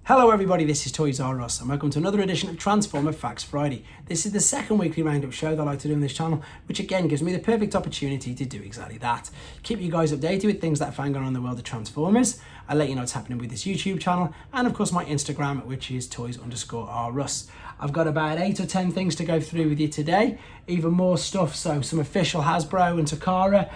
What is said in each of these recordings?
Hello everybody, this is Toys R Us and welcome to another edition of Transformer Facts Friday. This is the second weekly roundup show that I like to do on this channel, which again gives me the perfect opportunity to do exactly that. Keep you guys updated with things that I find going on in the world of Transformers. I'll let you know what's happening with this YouTube channel and of course my Instagram, which is toys_rus. I've got about 8 or 10 things to go through with you today, even more stuff, so some official Hasbro and Takara.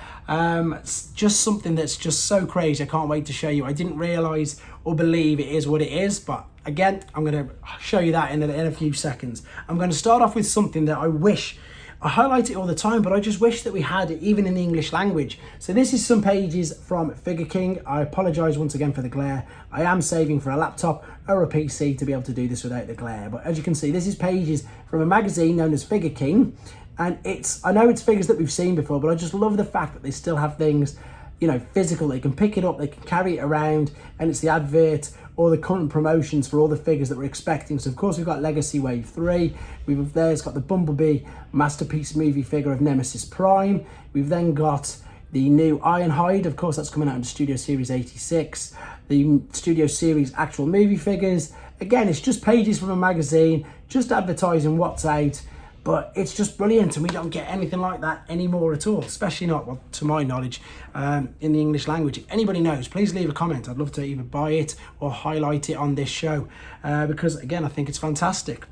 It's just something that's just so crazy, I can't wait to show you. I didn't realise or believe it is what it is, but again, I'm going to show you that in a few seconds. I'm going to start off with something that I highlight it all the time, but I just wish that we had it even in the English language. So this is some pages from Figure King. I apologise once again for the glare. I am saving for a laptop or a PC to be able to do this without the glare. But as you can see, this is pages from a magazine known as Figure King. And I know it's figures that we've seen before, but I just love the fact that they still have things, you know, physical. They can pick it up, they can carry it around, and it's the advert or the current promotions for all the figures that we're expecting. So of course we've got Legacy Wave 3, there's got the Bumblebee Masterpiece movie figure of Nemesis Prime, we've then got the new Ironhide, of course that's coming out in Studio Series 86, the Studio Series actual movie figures. Again, it's just pages from a magazine, just advertising what's out, but it's just brilliant, and we don't get anything like that anymore at all, especially not, well, to my knowledge, in the English language. If anybody knows, please leave a comment. I'd love to either buy it or highlight it on this show, because again, I think it's fantastic.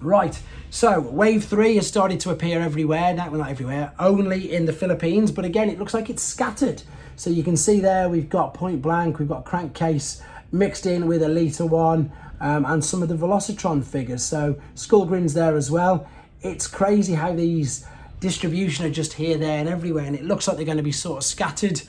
Right, so Wave 3 has started to appear everywhere, well, not everywhere, only in the Philippines, but again, it looks like it's scattered. So you can see there, we've got Point Blank, we've got Crankcase mixed in with Elita 1, and some of the Velocitron figures. So Skullgrin's there as well. It's crazy how these distribution are just here, there and everywhere, and it looks like they're going to be sort of scattered.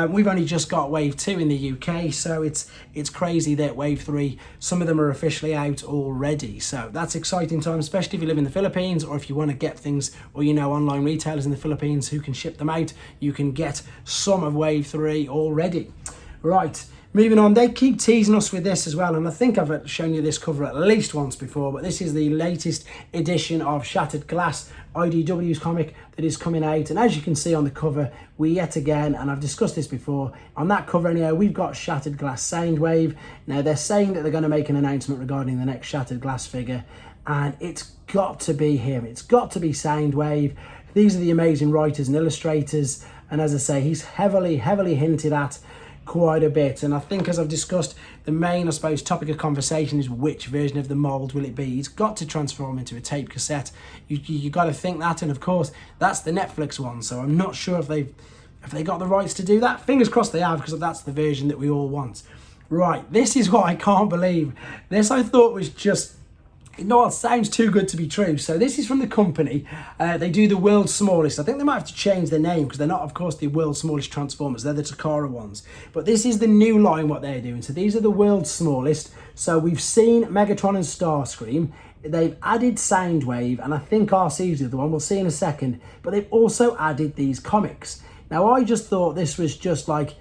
We've only just got Wave 2 in the UK, so it's crazy that Wave 3, some of them are officially out already. So that's exciting time, especially if you live in the Philippines, or if you want to get things, or you know, online retailers in the Philippines who can ship them out, you can get some of Wave 3 already. Right. Moving on, they keep teasing us with this as well, and I think I've shown you this cover at least once before, but this is the latest edition of Shattered Glass, IDW's comic that is coming out, and as you can see on the cover, we yet again, and I've discussed this before, on that cover anyhow, we've got Shattered Glass Soundwave. Now they're saying that they're going to make an announcement regarding the next Shattered Glass figure, and it's got to be him, it's got to be Soundwave. These are the amazing writers and illustrators, and as I say, he's heavily hinted at quite a bit, and I think, as I've discussed, the main, I suppose, topic of conversation is which version of the mold will it be. He's got to transform into a tape cassette. You got to think that, and of course that's the Netflix one, so I'm not sure if they got the rights to do that. Fingers crossed they have, because that's the version that we all want. Right, this is what I can't believe. This I thought was just, you know what, sounds too good to be true. So this is from the company. They do the world's smallest. I think they might have to change their name, because they're not, of course, the world's smallest Transformers. They're the Takara ones. But this is the new line, what they're doing. So these are the world's smallest. So we've seen Megatron and Starscream. They've added Soundwave, and I think RC's the other one. We'll see in a second. But they've also added these comics. Now, I just thought this was just like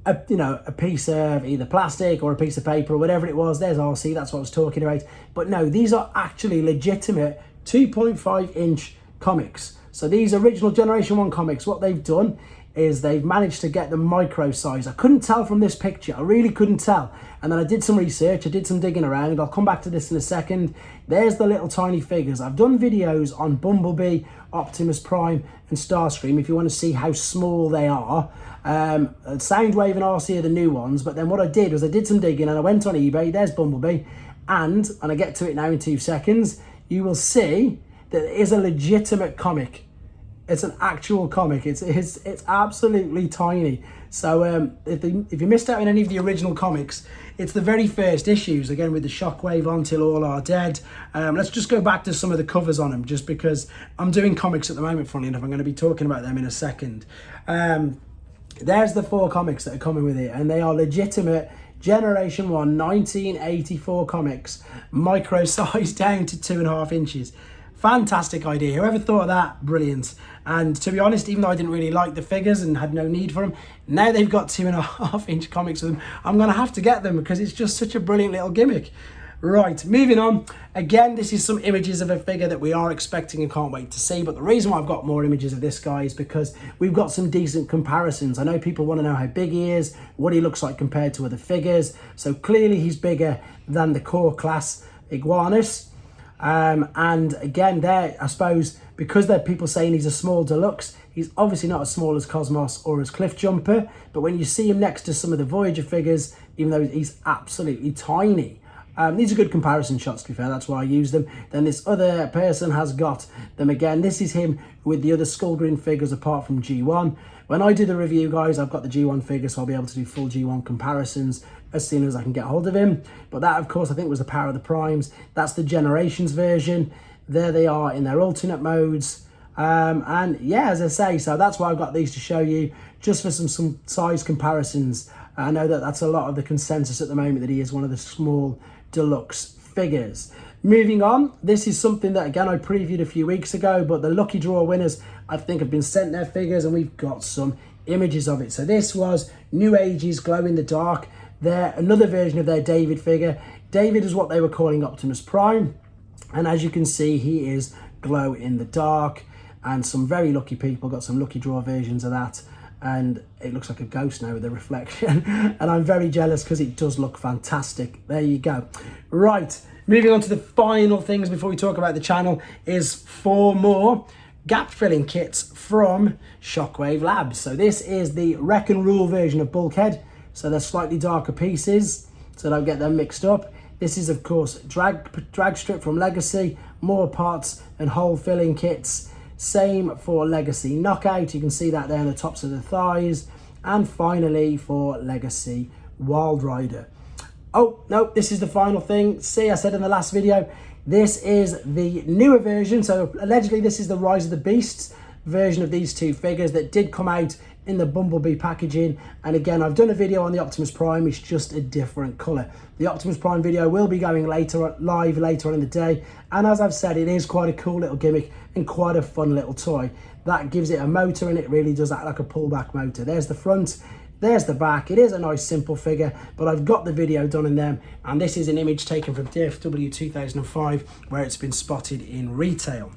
a piece of either plastic or a piece of paper or whatever it was. There's RC, that's what I was talking about. But no, these are actually legitimate 2.5 inch comics. So these original Generation 1 comics, what they've done is they've managed to get them micro size. I couldn't tell from this picture, I really couldn't tell. And then I did some research, I did some digging around. I'll come back to this in a second. There's the little tiny figures. I've done videos on Bumblebee, Optimus Prime and Starscream if you want to see how small they are. Soundwave and RC are the new ones, but then what I did was I did some digging and I went on eBay. There's Bumblebee, and I get to it now in 2 seconds, you will see that it is a legitimate comic. It's an actual comic. It's absolutely tiny. So if you missed out on any of the original comics, it's the very first issues, again with the shockwave on Till All Are Dead. Let's just go back to some of the covers on them, just because I'm doing comics at the moment, funnily enough. I'm going to be talking about them in a second. There's the 4 comics that are coming with it, and they are legitimate Generation 1 1984 comics, micro size down to 2.5 inches. Fantastic idea. Whoever thought of that, brilliant. And to be honest, even though I didn't really like the figures and had no need for them, now they've got 2.5 inch comics with them, I'm going to have to get them, because it's just such a brilliant little gimmick. Right, moving on. Again, this is some images of a figure that we are expecting and can't wait to see. But the reason why I've got more images of this guy is because we've got some decent comparisons. I know people want to know how big he is, what he looks like compared to other figures. So clearly he's bigger than the core class Iguanus. And again, there, I suppose, because there are people saying he's a small deluxe, he's obviously not as small as Cosmos or as Cliffjumper. But when you see him next to some of the Voyager figures, even though he's absolutely tiny, these are good comparison shots, to be fair, that's why I use them. Then this other person has got them again. This is him with the other skullgrin figures apart from G1. When I do the review, guys, I've got the G1 figure, so I'll be able to do full G1 comparisons as soon as I can get hold of him. But that, of course, I think was the Power of the Primes. That's the Generations version. There they are in their alternate modes. And yeah, as I say, so that's why I've got these to show you, just for some size comparisons. I know that that's a lot of the consensus at the moment, that he is one of the small deluxe figures. Moving on, this is something that, again, I previewed a few weeks ago, but the lucky draw winners, I think, have been sent their figures, and we've got some images of it. So this was New Age's Glow in the Dark. They're another version of their David figure. David is what they were calling Optimus Prime, and as you can see, he is glow in the dark, and some very lucky people got some lucky draw versions of that. And it looks like a ghost now with the reflection. And I'm very jealous because it does look fantastic. There you go. Right, moving on to the final things before we talk about the channel is 4 more gap filling kits from Shockwave Labs. So this is the Wreck and Rule version of Bulkhead. So they're slightly darker pieces, so don't get them mixed up. This is, of course, drag strip from Legacy, more parts and hole filling kits. Same for Legacy Knockout, you can see that there on the tops of the thighs. And finally for Legacy Wild Rider. Oh, no, this is the final thing. See, I said in the last video, this is the newer version. So allegedly this is the Rise of the Beasts version of these two figures that did come out in the Bumblebee packaging. And again, I've done a video on the Optimus Prime, it's just a different colour. The Optimus Prime video will be going live later on in the day, and as I've said, it is quite a cool little gimmick and quite a fun little toy. That gives it a motor, and it really does act like a pullback motor. There's the front, there's the back. It is a nice simple figure, but I've got the video done in them, and this is an image taken from DFW 2005 where it's been spotted in retail.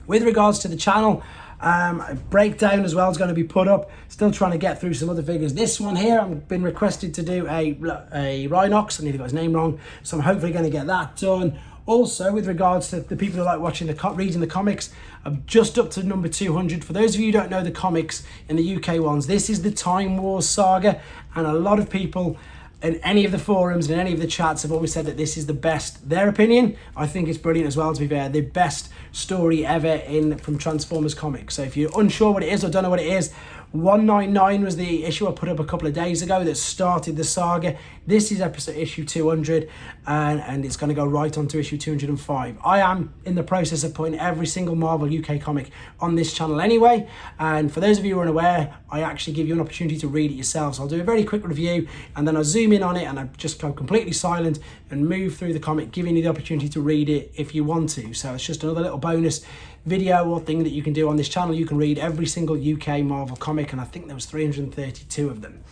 With regards to the channel, a breakdown as well is going to be put up. Still trying to get through some other figures. This one here, I've been requested to do a Rhinox. I nearly got his name wrong, so I'm hopefully going to get that done. Also, with regards to the people who like watching reading the comics, I'm just up to number 200. For those of you who don't know the comics in the UK ones, this is the Time Wars saga, and a lot of people in any of the forums and any of the chats have always said that this is the best. Their opinion, I think it's brilliant as well, to be fair. The best story ever from Transformers comics. So if you're unsure what it is or don't know what it is, 199 was the issue I put up a couple of days ago that started the saga. This is issue 200, and it's going to go right on to issue 205. I am in the process of putting every single Marvel UK comic on this channel anyway, and for those of you who are unaware, I actually give you an opportunity to read it yourself. So I'll do a very quick review, and then I'll zoom in on it, and I just go completely silent and move through the comic, giving you the opportunity to read it if you want to. So it's just another little bonus video or thing that you can do on this channel. You can read every single UK Marvel comic, and I think there was 332 of them.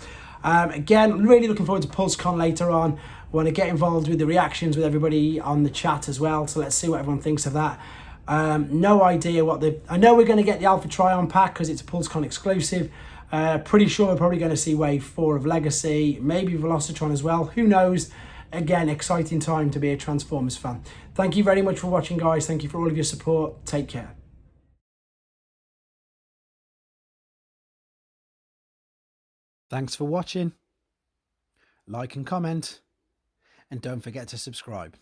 Again, really looking forward to PulseCon later on. I want to get involved with the reactions with everybody on the chat as well, so let's see what everyone thinks of that. No idea what I know we're going to get the Alpha Trion pack because it's a PulseCon exclusive. Pretty sure we're probably going to see Wave 4 of Legacy, maybe Velocitron as well, who knows. Again, exciting time to be a Transformers fan. Thank you very much for watching, guys. Thank you for all of your support. Take care. Thanks for watching. Like and comment, and don't forget to subscribe.